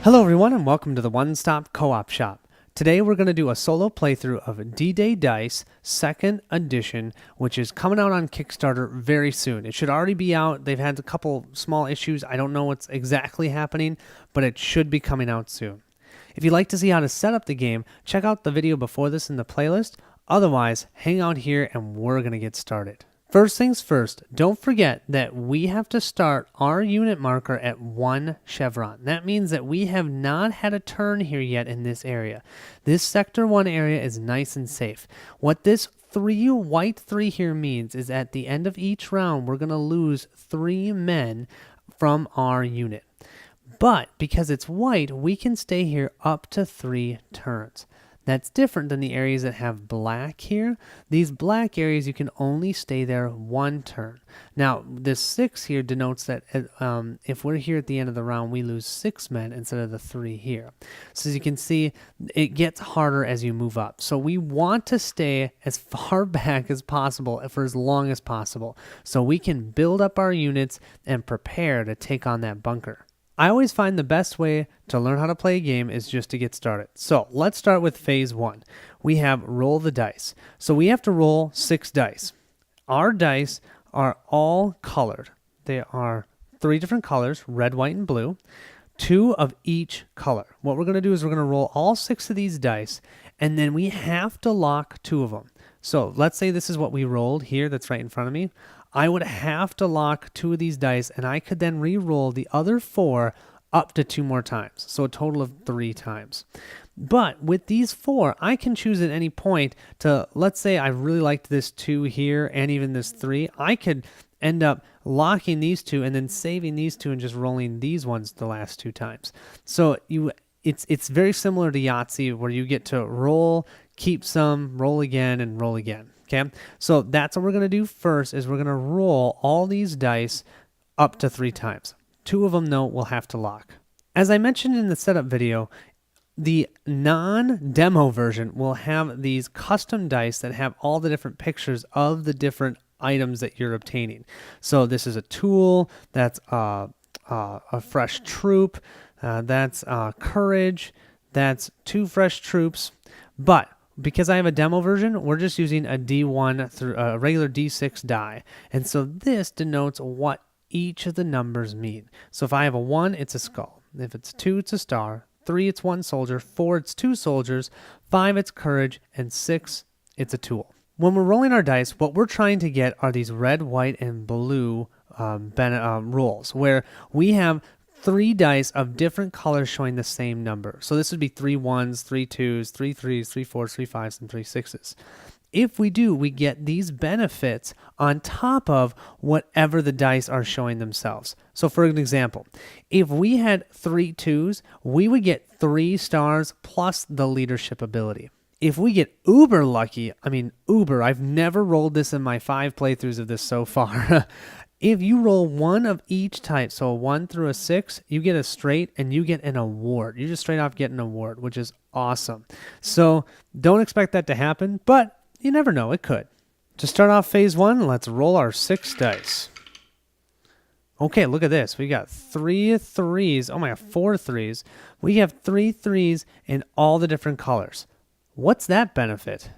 Hello everyone and welcome to the One Stop Co-op Shop. Today we're going to do a solo playthrough of D-Day Dice 2nd edition, which is coming out on Kickstarter very soon. It should already be out. They've had a couple small issues. I don't know what's exactly happening, but it should be coming out soon. If you'd like to see how to set up the game, check out the video before this in the playlist. Otherwise, hang out here and we're going to get started. First things first, don't forget that we have to start our unit marker at 1 chevron. That means that we have not had a turn here yet in this area. This Sector 1 area is nice and safe. What this white 3 here means is at the end of each round, we're going to lose 3 men from our unit. But because it's white, we can stay here up to 3 turns. That's different than the areas that have black here. These black areas, you can only stay there 1 turn. Now, this 6 here denotes that if we're here at the end of the round, we lose 6 men instead of the 3 here. So as you can see, it gets harder as you move up. So we want to stay as far back as possible for as long as possible so we can build up our units and prepare to take on that bunker. I always find the best way to learn how to play a game is just to get started. So let's start with phase 1. We have roll the dice. So we have to roll 6 dice. Our dice are all colored. They are 3 different colors, red, white, and blue, 2 of each color. What we're going to do is we're going to roll all 6 of these dice, and then we have to lock 2 of them. So let's say this is what we rolled here that's right in front of me. I would have to lock 2 of these dice, and I could then re-roll the other 4 up to 2 more times, so a total of 3 times. But with these 4, I can choose at any point to, let's say I really liked this 2 here and even this 3. I could end up locking these 2 and then saving these 2 and just rolling these ones the last 2 times. So it's very similar to Yahtzee, where you get to roll, keep some, roll again, and roll again. Okay, so that's what we're going to do first is we're going to roll all these dice up to 3 times. 2 of them, though, we'll have to lock. As I mentioned in the setup video, the non-demo version will have these custom dice that have all the different pictures of the different items that you're obtaining. So this is a tool, that's a fresh troop, that's courage, that's 2 fresh troops, but because I have a demo version, we're just using a D1 through a regular D6 die. And so this denotes what each of the numbers mean. So if I have a 1, it's a skull. If it's 2, it's a star. 3, it's 1 soldier. 4, it's 2 soldiers. 5, it's courage. And 6, it's a tool. When we're rolling our dice, what we're trying to get are these red, white, and blue rolls, where we have 3 dice of different colors showing the same number. So this would be 3 1s, 3 2s, 3 3s, 3 4s, 3 5s, and 3 6s. If we do, we get these benefits on top of whatever the dice are showing themselves. So for an example, if we had 3 2s, we would get 3 stars plus the leadership ability. If we get uber lucky, I've never rolled this in my 5 playthroughs of this so far. If you roll 1 of each type, so a 1 through a 6, you get a straight and you get an award. You just straight off get an award, which is awesome. So don't expect that to happen, but you never know, it could. To start off phase 1, let's roll our 6 dice. Okay, look at this. We got 3 3s. Oh my God, 4 3s. We have 3 3s in all the different colors. What's that benefit?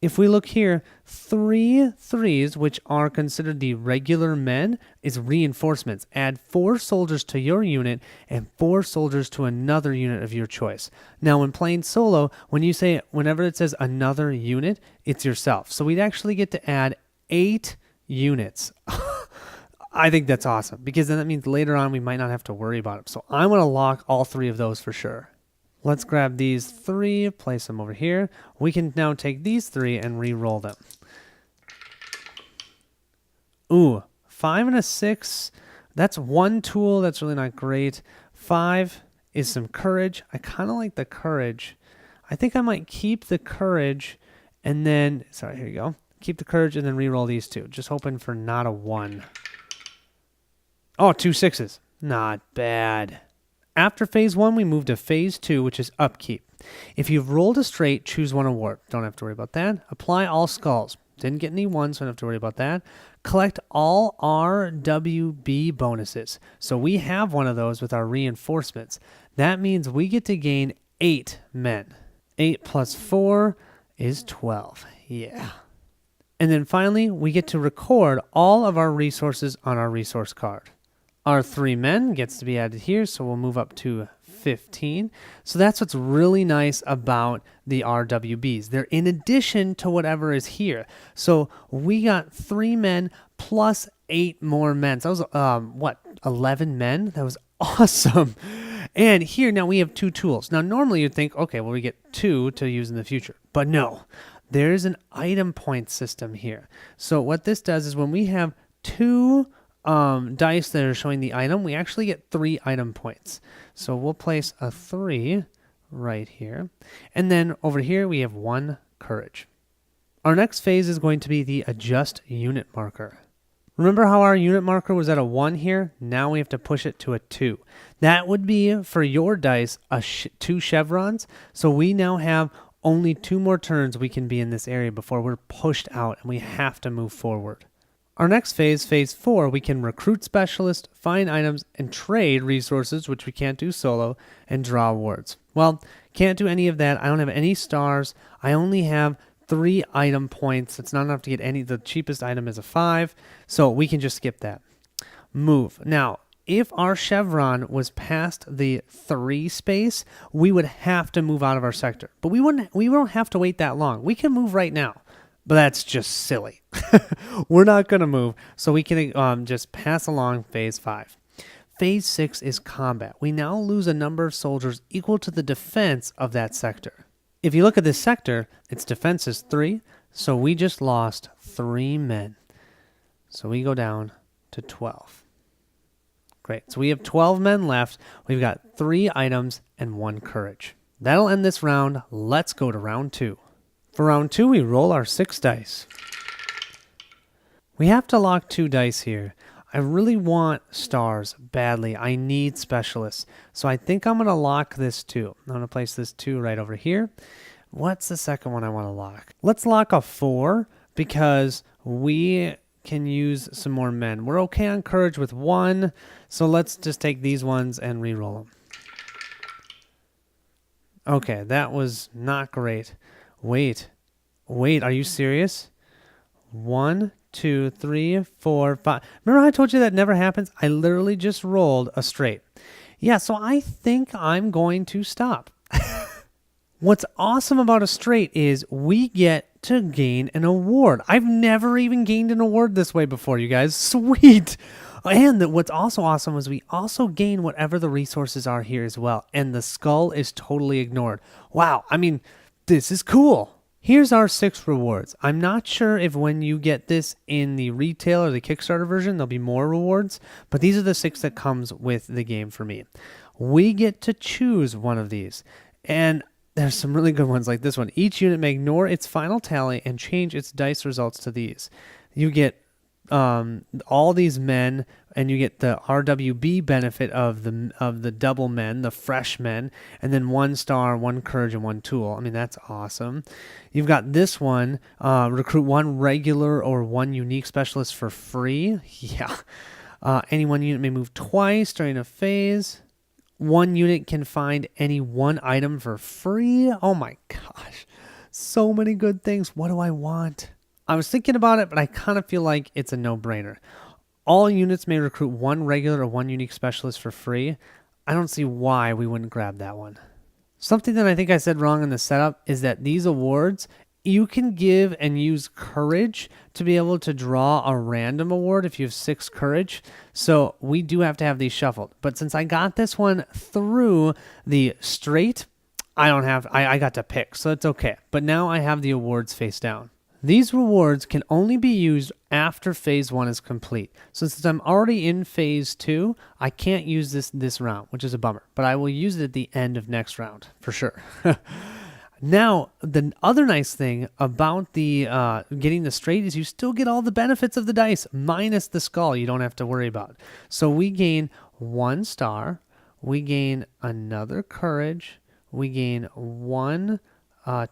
If we look here, 3 3s, which are considered the regular men, is reinforcements. Add 4 soldiers to your unit and 4 soldiers to another unit of your choice. Now, when playing solo, whenever it says another unit, it's yourself. So we'd actually get to add 8 units. I think that's awesome, because then that means later on we might not have to worry about it. So I'm going to lock all 3 of those for sure. Let's grab these 3, place them over here. We can now take these 3 and re-roll them. Ooh, 5 and a 6. That's 1 tool. That's really not great. 5 is some courage. I kind of like the courage. I think I might keep the courage and then, sorry, here you go. Keep the courage and then re-roll these 2. Just hoping for not a 1. Oh, 2 6s. Not bad. After phase 1, we move to phase 2, which is upkeep. If you've rolled a straight, choose 1 award. Don't have to worry about that. Apply all skulls. Didn't get any ones, so I don't have to worry about that. Collect all RWB bonuses. So we have one of those with our reinforcements. That means we get to gain 8 men. 8 plus 4 is 12. Yeah. And then finally, we get to record all of our resources on our resource card. Our 3 men gets to be added here, so we'll move up to 15. So that's what's really nice about the RWBs. They're in addition to whatever is here. So we got 3 men plus 8 more men. So that was, 11 men? That was awesome. And here now we have 2 tools. Now normally you'd think, okay, well we get 2 to use in the future. But no, there's an item point system here. So what this does is when we have 2 dice that are showing the item, we actually get 3 item points. So we'll place a 3 right here. And then over here we have 1 courage. Our next phase is going to be the adjust unit marker. Remember how our unit marker was at a 1 here? Now we have to push it to a 2. That would be, for your dice, 2 chevrons. So we now have only 2 more turns we can be in this area before we're pushed out and we have to move forward. Our next phase, phase 4, we can recruit specialists, find items, and trade resources, which we can't do solo, and draw awards. Well, can't do any of that. I don't have any stars. I only have 3 item points. It's not enough to get any. The cheapest item is a 5, so we can just skip that. Move. Now, if our chevron was past the 3 space, we would have to move out of our sector. But we won't have to wait that long. We can move right now. But that's just silly. We're not going to move, so we can just pass along phase 5. Phase 6 is combat. We now lose a number of soldiers equal to the defense of that sector. If you look at this sector, its defense is 3, so we just lost 3 men. So we go down to 12. Great. So we have 12 men left. We've got 3 items and 1 courage. That'll end this round. Let's go to round 2. For round 2, we roll our 6 dice. We have to lock 2 dice here. I really want stars badly. I need specialists. So I think I'm going to lock this 2. I'm going to place this 2 right over here. What's the second one I want to lock? Let's lock a 4 because we can use some more men. We're okay on courage with 1. So let's just take these ones and re-roll them. Okay, that was not great. Wait, are you serious? 1, 2, 3, 4, 5. Remember how I told you that never happens? I literally just rolled a straight. Yeah, so I think I'm going to stop. What's awesome about a straight is we get to gain an award. I've never even gained an award this way before, you guys. Sweet. And what's also awesome is we also gain whatever the resources are here as well. And the skull is totally ignored. Wow, I mean, this is cool. Here's our 6 rewards. I'm not sure if when you get this in the retail or the Kickstarter version, there'll be more rewards, but these are the 6 that comes with the game for me. We get to choose one of these, and there's some really good ones like this one. Each unit may ignore its final tally and change its dice results to these. You get all these men, and you get the RWB benefit of the double men, the fresh men, and then 1 star, 1 courage, and 1 tool. I mean, that's awesome. You've got this one, recruit 1 regular or 1 unique specialist for free. Yeah. Any 1 unit may move twice during a phase. 1 unit can find any 1 item for free. Oh my gosh. So many good things. What do I want? I was thinking about it, but I kind of feel like it's a no-brainer. All units may recruit 1 regular or 1 unique specialist for free. I don't see why we wouldn't grab that one. Something that I think I said wrong in the setup is that these awards, you can give and use courage to be able to draw a random award if you have 6 courage. So we do have to have these shuffled. But since I got this one through the straight, I got to pick, so it's okay. But now I have the awards face down. These rewards can only be used after phase 1 is complete. So since I'm already in phase 2, I can't use this round, which is a bummer. But I will use it at the end of next round, for sure. Now, the other nice thing about the getting the straight is you still get all the benefits of the dice, minus the skull you don't have to worry about. So we gain 1 star, we gain another courage, we gain 1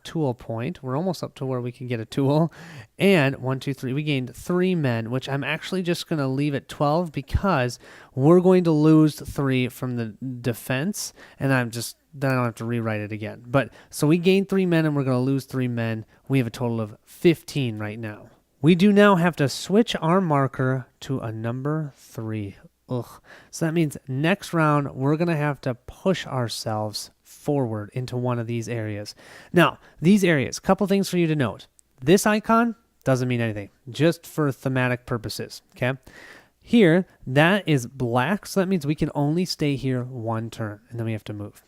tool point. We're almost up to where we can get a tool. And 1, 2, 3. We gained 3 men, which I'm actually just going to leave at 12 because we're going to lose 3 from the defense. And then I don't have to rewrite it again. But so we gained 3 men and we're going to lose 3 men. We have a total of 15 right now. We do now have to switch our marker to a number 3. Ugh. So that means next round, we're going to have to push ourselves forward into one of these areas. Now, these areas, couple things for you to note. This icon doesn't mean anything, just for thematic purposes, okay? Here, that is black, so that means we can only stay here 1 turn, and then we have to move.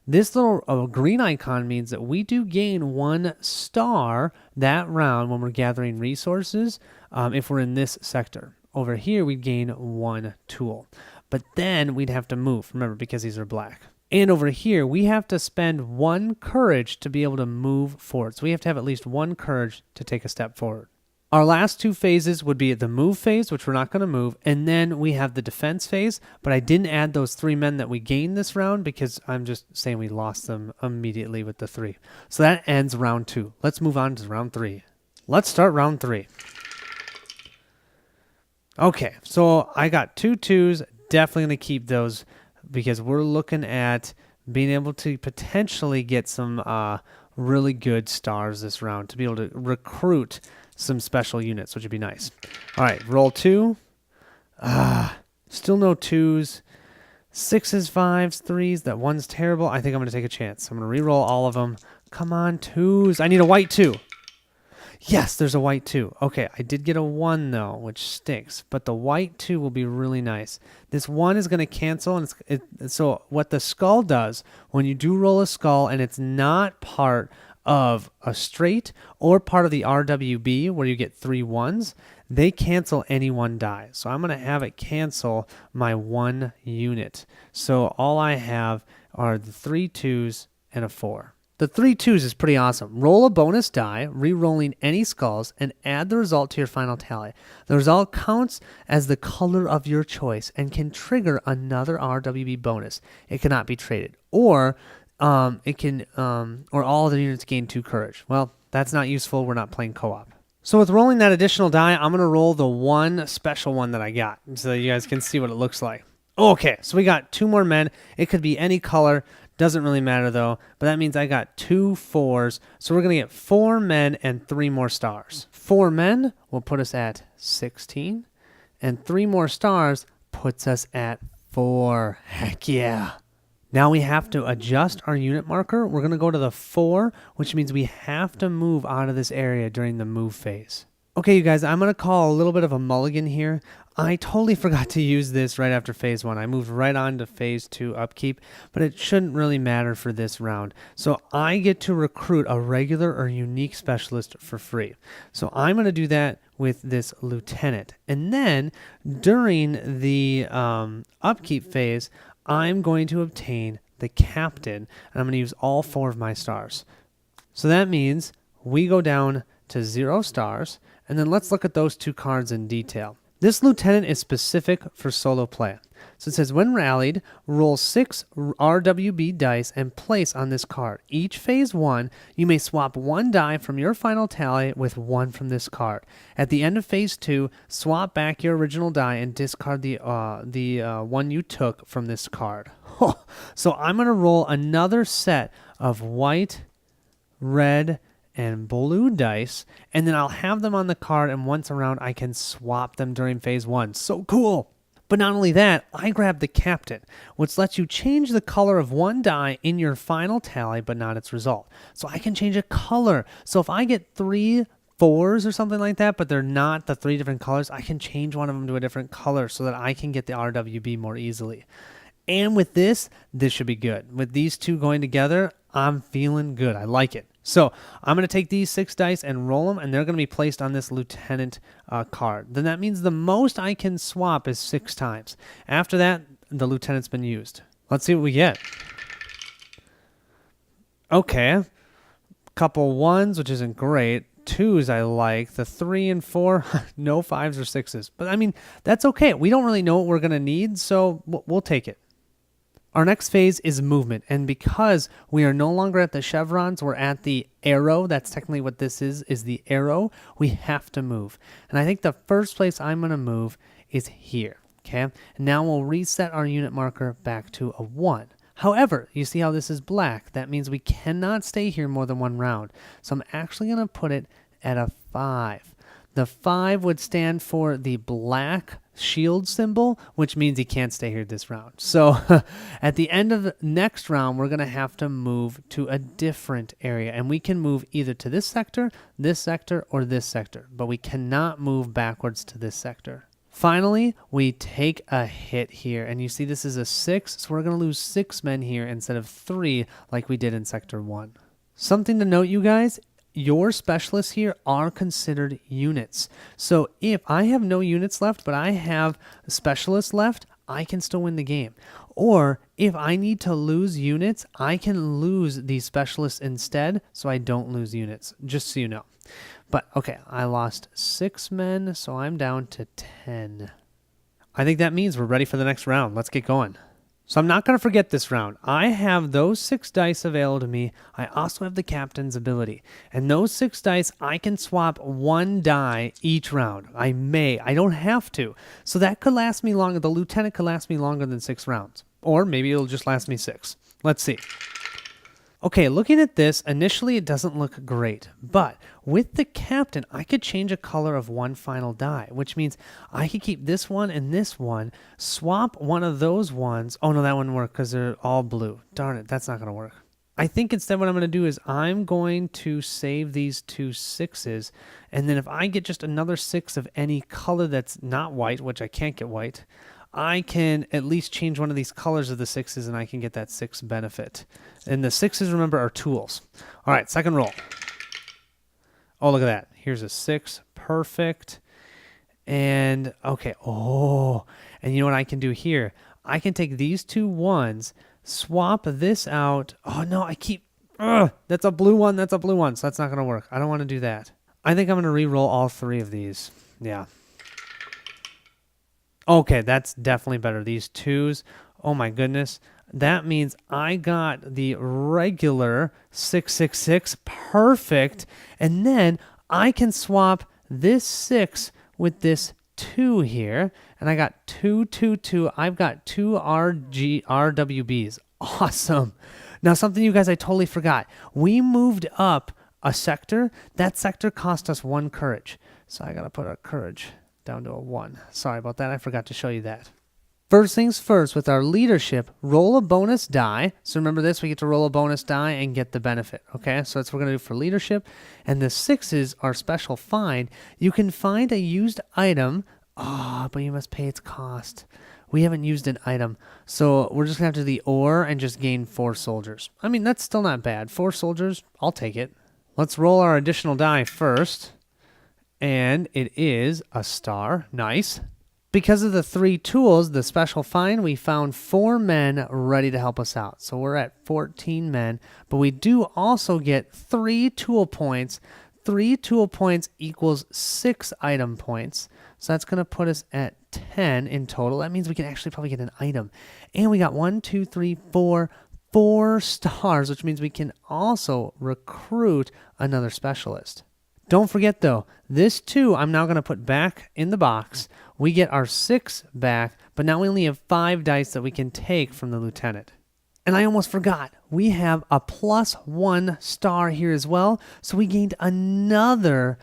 This little green icon means that we do gain 1 star that round when we're gathering resources if we're in this sector. Over here, we'd gain 1 tool. But then we'd have to move, remember, because these are black. And over here, we have to spend 1 courage to be able to move forward. So we have to have at least 1 courage to take a step forward. Our last 2 phases would be the move phase, which we're not going to move, and then we have the defense phase, but I didn't add those 3 men that we gained this round because I'm just saying we lost them immediately with the 3. So that ends round 2. Let's move on to round 3. Let's start round 3. Okay, so I got 2 2s, definitely going to keep those because we're looking at being able to potentially get some really good stars this round to be able to recruit some special units, which would be nice. All right, roll 2. Still no 2s. 6s, 5s, 3s. That 1's terrible. I think I'm going to take a chance. I'm going to re-roll all of them. Come on, 2s. I need a white 2. Yes, there's a white 2. Okay, I did get a 1 though, which stinks. But the white 2 will be really nice. This 1 is going to cancel. And so what the skull does, when you do roll a skull and it's not part of a straight or part of the RWB where you get 3 1s, they cancel any 1 die. So I'm going to have it cancel my 1 unit. So all I have are the 3 2s and a 4. The 3 2s is pretty awesome. Roll a bonus die, re-rolling any skulls, and add the result to your final tally. The result counts as the color of your choice and can trigger another RWB bonus. It cannot be traded. Or all the units gain 2 courage. Well, that's not useful. We're not playing co-op. So with rolling that additional die, I'm going to roll the 1 special one that I got so that you guys can see what it looks like. Okay, so we got 2 more men. It could be any color. Doesn't really matter though, but that means I got 2 4s. So we're going to get 4 men and 3 more stars. 4 men will put us at 16, and 3 more stars puts us at 4. Heck yeah. Now we have to adjust our unit marker. We're going to go to the 4, which means we have to move out of this area during the move phase. Okay, you guys, I'm going to call a little bit of a mulligan here. I totally forgot to use this right after phase 1. I moved right on to phase 2 upkeep, but it shouldn't really matter for this round. So I get to recruit a regular or unique specialist for free. So I'm going to do that with this lieutenant. And then during the upkeep phase, I'm going to obtain the captain, and I'm going to use all 4 of my stars. So that means we go down to 0 stars, and then let's look at those 2 cards in detail. This lieutenant is specific for solo play. So it says, when rallied, roll 6 RWB dice and place on this card. Each phase 1, you may swap 1 die from your final tally with 1 from this card. At the end of phase 2, swap back your original die and discard the one you took from this card. So I'm going to roll another set of white, red, and blue dice, and then I'll have them on the card, and once around I can swap them during phase 1. So cool! But not only that, I grab the captain, which lets you change the color of 1 die in your final tally, but not its result. So I can change a color. So if I get 3 4s or something like that, but they're not the 3 different colors, I can change one of them to a different color so that I can get the RWB more easily. And with this should be good. With these 2 going together, I'm feeling good. I like it. So I'm going to take these 6 dice and roll them, and they're going to be placed on this lieutenant card. Then that means the most I can swap is 6 times. After that, the lieutenant's been used. Let's see what we get. Okay. Couple 1s, which isn't great. 2s I like. The 3 and 4, no 5s or 6s. But I mean, that's okay. We don't really know what we're going to need, so we'll take it. Our next phase is movement, and because we are no longer at the chevrons, we're at the arrow. That's technically what this is the arrow. We have to move. And I think the first place I'm going to move is here, okay? And now we'll reset our unit marker back to a 1. However, you see how this is black? That means we cannot stay here more than one round. So I'm actually going to put it at a 5. The 5 would stand for the black shield symbol, which means he can't stay here this round. So at the end of the next round, we're going to have to move to a different area. And we can move either to this sector, or this sector. But we cannot move backwards to this sector. Finally, we take a hit here. And you see this is a 6, so we're going to lose 6 men here instead of 3 like we did in Sector 1. Something to note, you guys, your specialists here are considered units. So if I have no units left, but I have specialists left, I can still win the game. Or if I need to lose units, I can lose these specialists instead, so I don't lose units, just so you know. But okay, I lost 6 men, so I'm down to 10. I think that means we're ready for the next round. Let's get going. So I'm not going to forget this round. I have those 6 dice available to me. I also have the captain's ability. And those 6 dice, I can swap 1 die each round. I don't have to. So that could last me longer. The lieutenant could last me longer than 6 rounds. Or maybe it'll just last me 6. Let's see. Okay, looking at this, initially it doesn't look great, but with the captain, I could change a color of 1 final die, which means I could keep this one and this one, swap one of those ones. Oh no, that wouldn't work because they're all blue. Darn it, that's not going to work. I think instead what I'm going to do is I'm going to save these 2 6s, and then if I get just another 6 of any color that's not white, which I can't get white, I can at least change one of these colors of the 6s and I can get that 6 benefit. And the 6s, remember, are tools. All right, second roll. Oh, look at that. Here's a 6. Perfect. And, okay. Oh, and you know what I can do here? I can take these 2 1s, swap this out. Oh, no, I keep... that's a blue one. That's a blue one. So that's not going to work. I don't want to do that. I think I'm going to re-roll all 3 of these. Yeah. Okay, that's definitely better. These 2s, oh my goodness. That means I got the regular 666, perfect. And then I can swap this 6 with this 2 here. And I got 2, 2, 2. I've got 2 RWBs. Awesome. Now something you guys, I totally forgot. We moved up a sector. That sector cost us 1 courage. So I got to put our courage down to a 1. Sorry about that. I forgot to show you that. First things first, with our leadership, roll a bonus die. So remember this, we get to roll a bonus die and get the benefit. Okay, so that's what we're going to do for leadership. And the 6s are special find. You can find a used item, but you must pay its cost. We haven't used an item, so we're just going to have to do the ore and just gain 4 soldiers. I mean, that's still not bad. 4 soldiers, I'll take it. Let's roll our additional die first. And it is a star. Nice. Because of the 3 tools, the special find, we found 4 men ready to help us out. So we're at 14 men, but we do also get 3 tool points. 3 tool points equals 6 item points. So that's going to put us at 10 in total. That means we can actually probably get an item. And we got 4 stars, which means we can also recruit another specialist. Don't forget, though, this 2 I'm now going to put back in the box. We get our 6 back, but now we only have 5 dice that we can take from the lieutenant. And I almost forgot, we have a +1 star here as well, so we gained another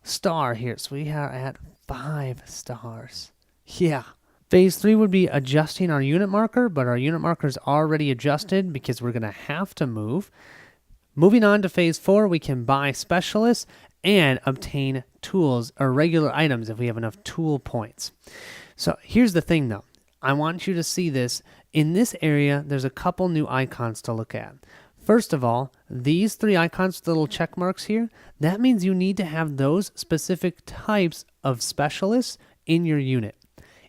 star here. So we are at 5 stars. Yeah. Phase 3 would be adjusting our unit marker, but our unit marker is already adjusted because we're going to have to move. Moving on to phase 4, we can buy specialists and obtain tools or regular items if we have enough tool points. So here's the thing though. I want you to see this. In this area, there's a couple new icons to look at. First of all, these 3 icons with the little check marks here, that means you need to have those specific types of specialists in your unit.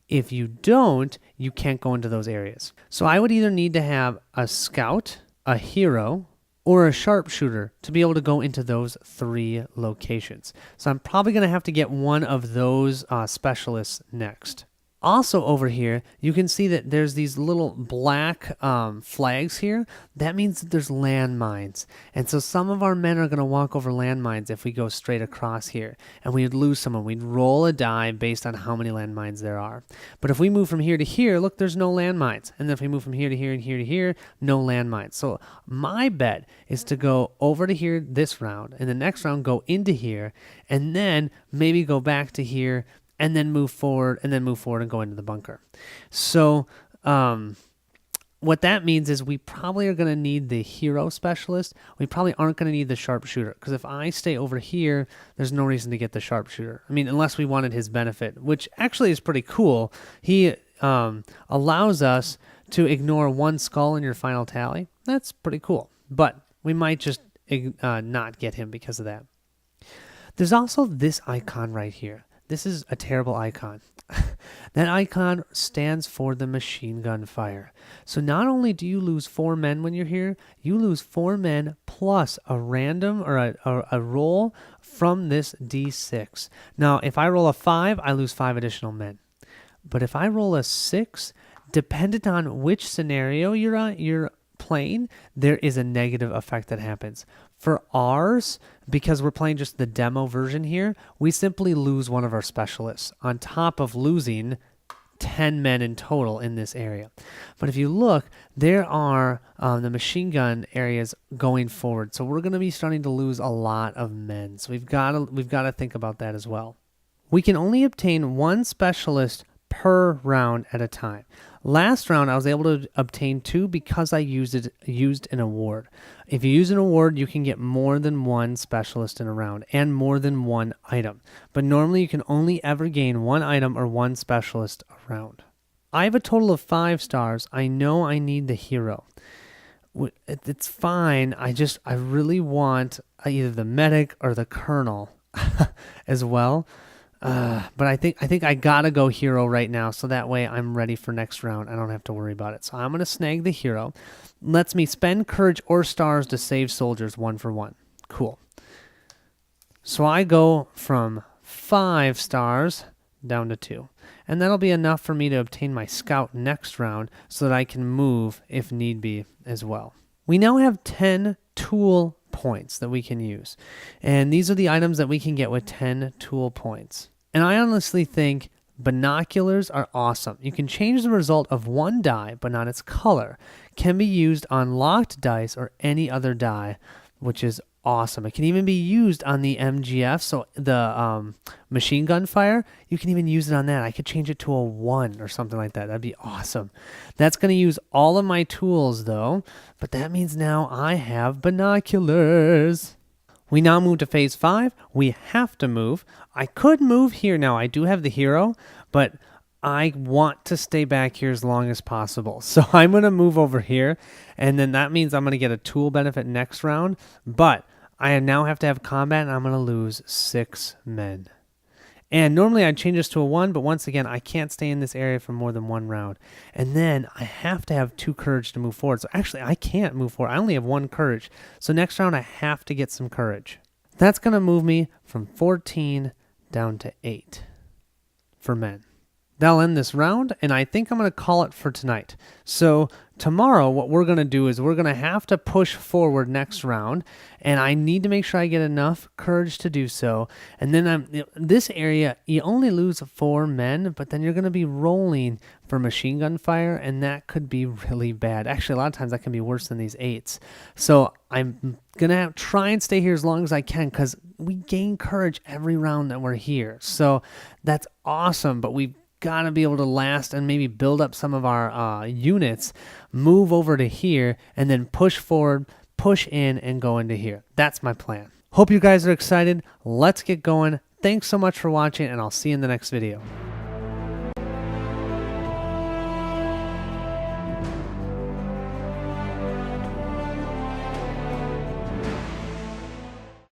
If you don't, you can't go into those areas. So I would either need to have a scout, a hero, or a sharpshooter to be able to go into those 3 locations. So I'm probably going to have to get one of those specialists next. Also over here, you can see that there's these little black flags here. That means that there's landmines. And so some of our men are going to walk over landmines if we go straight across here. And we'd lose someone. We'd roll a die based on how many landmines there are. But if we move from here to here, look, there's no landmines. And then if we move from here to here and here to here, no landmines. So my bet is to go over to here this round, and the next round go into here, and then maybe go back to here, and then move forward, and go into the bunker. So what that means is we probably are going to need the hero specialist. We probably aren't going to need the sharpshooter, because if I stay over here, there's no reason to get the sharpshooter. I mean, unless we wanted his benefit, which actually is pretty cool. He allows us to ignore one skull in your final tally. That's pretty cool, but we might just not get him because of that. There's also this icon right here. This is a terrible icon. That icon stands for the machine gun fire. So not only do you lose 4 men when you're here, you lose 4 men plus a random or a roll from this D6. Now, if I roll a 5, I lose 5 additional men. But if I roll a 6, dependent on which scenario you're playing, there is a negative effect that happens. For ours, because we're playing just the demo version here, we simply lose one of our specialists on top of losing 10 men in total in this area. But if you look, there are the machine gun areas going forward. So we're going to be starting to lose a lot of men. So we've got to think about that as well. We can only obtain 1 specialist per round at a time. Last round, I was able to obtain 2 because I used an award. If you use an award, you can get more than 1 specialist in a round and more than 1 item. But normally, you can only ever gain 1 item or 1 specialist a round. I have a total of 5 stars. I know I need the hero. It's fine. I really want either the medic or the colonel as well. But I think I gotta go hero right now, so that way I'm ready for next round. I don't have to worry about it. So I'm gonna snag the hero. Lets me spend courage or stars to save soldiers 1 for 1. Cool. So I go from 5 stars down to 2. And that'll be enough for me to obtain my scout next round so that I can move if need be as well. We now have 10 tool points that we can use. And these are the items that we can get with 10 tool points. And I honestly think binoculars are awesome. You can change the result of 1 die, but not its color. Can be used on locked dice or any other die, which is awesome. It can even be used on the MGF, so the machine gun fire. You can even use it on that. I could change it to a 1 or something like that. That'd be awesome. That's going to use all of my tools, though, but that means now I have binoculars. We now move to phase 5. We have to move. I could move here now. I do have the hero, but I want to stay back here as long as possible. So I'm going to move over here, and then that means I'm going to get a tool benefit next round, but I now have to have combat, and I'm going to lose 6 men. And normally I'd change this to a 1, but once again, I can't stay in this area for more than 1 round. And then I have to have 2 courage to move forward. So actually, I can't move forward. I only have 1 courage. So next round, I have to get some courage. That's going to move me from 14 down to 8 for men. That'll end this round, and I think I'm going to call it for tonight. So tomorrow, what we're going to do is we're going to have to push forward next round, and I need to make sure I get enough courage to do so. And then this area, you only lose 4 men, but then you're going to be rolling for machine gun fire, and that could be really bad. Actually, a lot of times that can be worse than these 8s. So I'm going to try and stay here as long as I can, because we gain courage every round that we're here. So that's awesome, but we've got to be able to last and maybe build up some of our units, move over to here, and then push forward, push in, and go into here. That's my plan. Hope you guys are excited. Let's get going. Thanks so much for watching, and I'll see you in the next video.